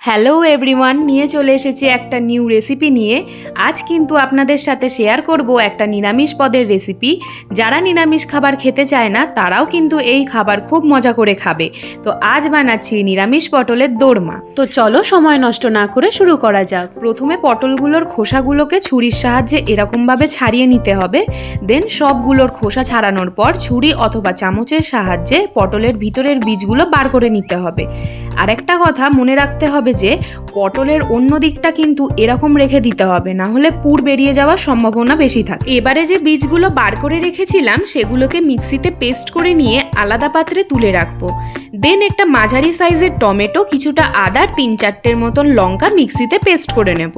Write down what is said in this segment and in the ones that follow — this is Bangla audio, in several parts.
হ্যালো এভরিওয়ান, নিয়ে চলে এসেছি একটা নিউ রেসিপি নিয়ে। আজ কিন্তু আপনাদের সাথে শেয়ার করব একটা নিরামিষ পদের রেসিপি। যারা নিরামিষ খাবার খেতে চায় না তারাও কিন্তু এই খাবার খুব মজা করে খাবে। তো আজ বানাচ্ছি নিরামিষ পটলের দোরমা। তো চলো সময় নষ্ট না করে শুরু করা যাক। প্রথমে পটলগুলোর খোসাগুলোকে ছুরির সাহায্যে এরকমভাবে ছাড়িয়ে নিতে হবে। দেন সবগুলোর খোসা ছাড়ানোর পর ছুরি অথবা চামচের সাহায্যে পটলের ভিতরের বীজগুলো বার করে নিতে হবে। আর একটা কথা মনে রাখতে হবে যে পটলের অন্য দিকটা কিন্তু এরকম রেখে দিতে হবে, না হলে পুর বেরিয়ে যাওয়ার সম্ভাবনা বেশি থাকে। এবারে যে বীজগুলো বার করে রেখেছিলাম সেগুলোকে মিক্সিতে পেস্ট করে নিয়ে আলাদা পাত্রে তুলে রাখবো। দেন একটা মাঝারি সাইজের টমেটো, কিছুটা আদা, 3-4টের মতন লঙ্কা মিক্সিতে পেস্ট করে নেব।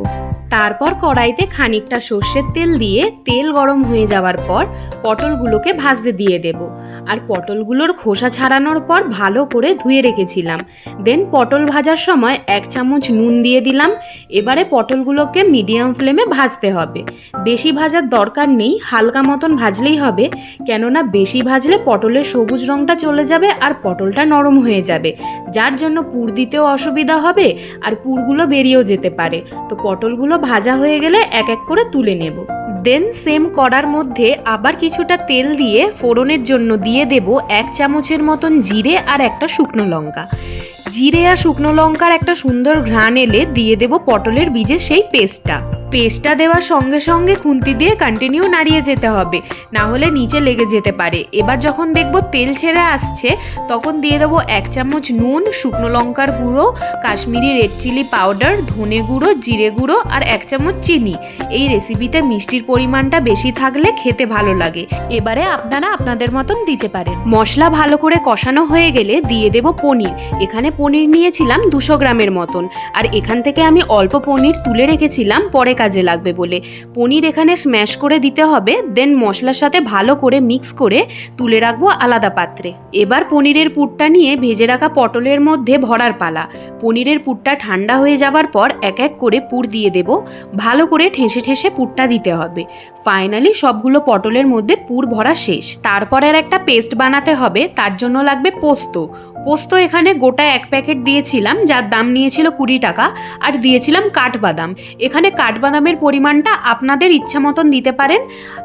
তারপর কড়াইতে খানিকটা সর্ষের তেল দিয়ে তেল গরম হয়ে যাওয়ার পর পটলগুলোকে ভাজতে দিয়ে দেব। আর পটলগুলোর খোসা ছাড়ানোর পর ভালো করে ধুয়ে রেখেছিলাম। দেন পটল ভাজার সময় 1 চামচ নুন দিয়ে দিলাম। এবারে পটলগুলোকে মিডিয়াম ফ্লেমে ভাজতে হবে। বেশি ভাজার দরকার নেই, হালকা মতন ভাজলেই হবে, কেননা বেশি ভাজলে পটলের সবুজ রঙটা চলে যাবে আর পটলটা নরম হয়ে যাবে, যার জন্য পুর দিতেও অসুবিধা হবে আর পুরগুলো বেরিয়েও যেতে পারে। তো পটলগুলো ভাজা হয়ে গেলে এক এক করে তুলে নেব। দেন সেম কড়ার মধ্যে আবার কিছুটা তেল দিয়ে ফোড়নের জন্য দিয়ে দেব 1 চামচের মতন জিরে আর একটা শুকনো লঙ্কা। জিরে আর শুকনো লঙ্কার একটা সুন্দর ঘ্রাণ এলে দিয়ে দেব পটলের বীজের সেই পেস্টটা দেওয়ার সঙ্গে সঙ্গে খুন্তি দিয়ে কন্টিনিউ নাড়িয়ে যেতে হবে, না হলে নিচে লেগে যেতে পারে। এবার যখন দেখব তেল ছেড়ে আসছে তখন দিয়ে দেবো 1 চামচ নুন, শুকনো লঙ্কার গুঁড়ো, কাশ্মীরি রেড চিলি পাউডার, ধনে গুঁড়ো, জিরে গুঁড়ো আর 1 চামচ চিনি। এই রেসিপিতে মিষ্টির পরিমাণটা বেশি থাকলে খেতে ভালো লাগে। এবারে আপনারা আপনাদের মতন দিতে পারেন। মশলা ভালো করে কষানো হয়ে গেলে দিয়ে দেব পনির। এখানে পনির নিয়েছিলাম 200 গ্রামের মতন, আর এখান থেকে আমি অল্প পনির তুলে রেখেছিলাম পরে কাজে লাগবে বলে। পনির এখানে স্ম্যাশ করে দিতে হবে। দেন মশলার সাথে ভালো করে মিক্স করে তুলে রাখবো আলাদা পাত্রে। এবার পনিরের পুরটা নিয়ে ভেজে রাখা পটলের মধ্যে ভরার পালা। পনিরের পুরটা ঠান্ডা হয়ে যাওয়ার পর এক এক করে পুর দিয়ে দেব। ভালো করে ঠেসে ঠেসে পুরটা দিতে হবে। ফাইনালি সবগুলো পটলের মধ্যে পুর ভরা শেষ। তারপর আর একটা পেস্ট বানাতে হবে, তার জন্য লাগবে পোস্ত এখানে গোটা 1 প্যাকেট দিয়েছিলাম, যার দাম নিয়েছিল 20 টাকা। আর দিয়েছিলাম কাঠবাদাম। এখানে কাঠবাদামের পরিমাণটা আপনাদের ইচ্ছা মতন দিতে পারেন।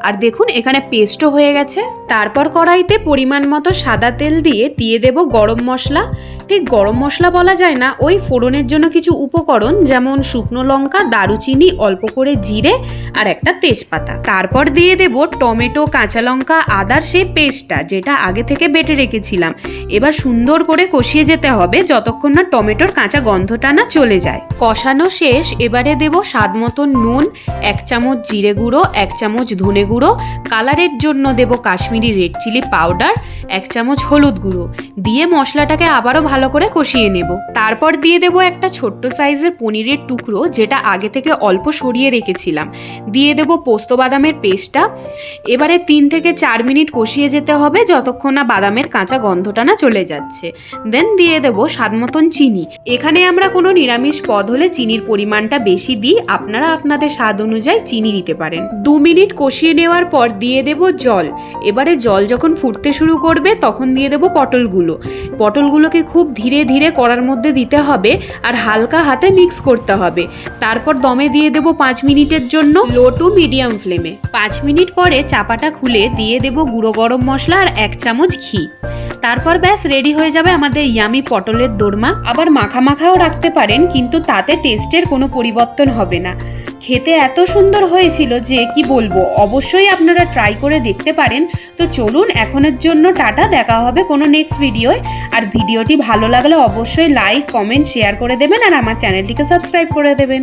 আর দেখুন এখানে পেস্টও হয়ে গেছে। তারপর কড়াইতে পরিমাণ মতো সাদা তেল দিয়ে দেব গরম মশলা। ঠিক গরম মশলা বলা যায় না, ওই ফোড়নের জন্য কিছু উপকরণ, যেমন শুকনো লঙ্কা, দারুচিনি, অল্প করে জিরে আর একটা তেজপাতা। তারপর দিয়ে দেব টমেটো, কাঁচা লঙ্কা, আদার সেই পেস্টটা, যেটা আগে থেকে বেটে রেখেছিলাম। এবার সুন্দর করে কষিয়ে যেতে হবে যতক্ষণ না টমেটোর কাঁচা গন্ধটা না চলে যায়। কষানো শেষ। এবারে দেব স্বাদ মতো নুন, 1 চামচ জিরে গুঁড়ো, 1 চামচ ধনে গুঁড়ো, কালারের জন্য দেব কাশ্মীরি রেড চিলি পাউডার, 1 চামচ হলুদ গুঁড়ো দিয়ে মশলাটাকে আবারও ভালো করে কষিয়ে নেব। তারপর দিয়ে দেব একটা ছোট্ট সাইজের পনিরের টুকরো, যেটা আগে থেকে অল্প সরিয়ে রেখেছিলাম। দিয়ে দেব পোস্ত বাদামের পেস্টটা। এবারে 3 থেকে 4 মিনিট কষিয়ে যেতে হবে যতক্ষণ না বাদামের কাঁচা গন্ধটা না চলে যাচ্ছে। দেন দিয়ে দেব স্বাদ মতন চিনি। এখানে আমরা কোনো নিরামিষ পদ হলে চিনির পরিমাণটা বেশি দিই, আপনারা আপনাদের স্বাদ অনুযায়ী চিনি দিতে পারেন। 2 মিনিট কষিয়ে নেওয়ার পর দিয়ে দেব জল। এবারে জল যখন ফুটতে শুরু করবে তখন দিয়ে দেব পটলগুলোকে খুব ধীরে ধীরে কড়ার মধ্যে দিতে হবে আর হালকা হাতে মিক্স করতে হবে। তারপর দমে দিয়ে দেব 5 মিনিটের জন্য লো টু মিডিয়াম ফ্লেমে। 5 মিনিট পরে চাপাটা খুলে দিয়ে দেব গুঁড়ো গরম মশলা আর 1 চামচ ঘি। তারপর ব্যাস রেডি হয়ে যাবে আমাদের ইয়ামি পটলের দোরমা। আবার মাখাও রাখতে পারেন, কিন্তু তাতে টেস্টের কোনো পরিবর্তন হবে না। খেতে এত সুন্দর হয়েছিল যে কি বলবো, অবশ্যই আপনারা ট্রাই করে দেখতে পারেন। তো চলুন এখনের জন্য টাটা, দেখা হবে কোনো নেক্সট ভিডিওয়। আর ভিডিওটি ভালো লাগলে অবশ্যই লাইক, কমেন্ট, শেয়ার করে দেবেন আর আমার চ্যানেলটিকে সাবস্ক্রাইব করে দেবেন।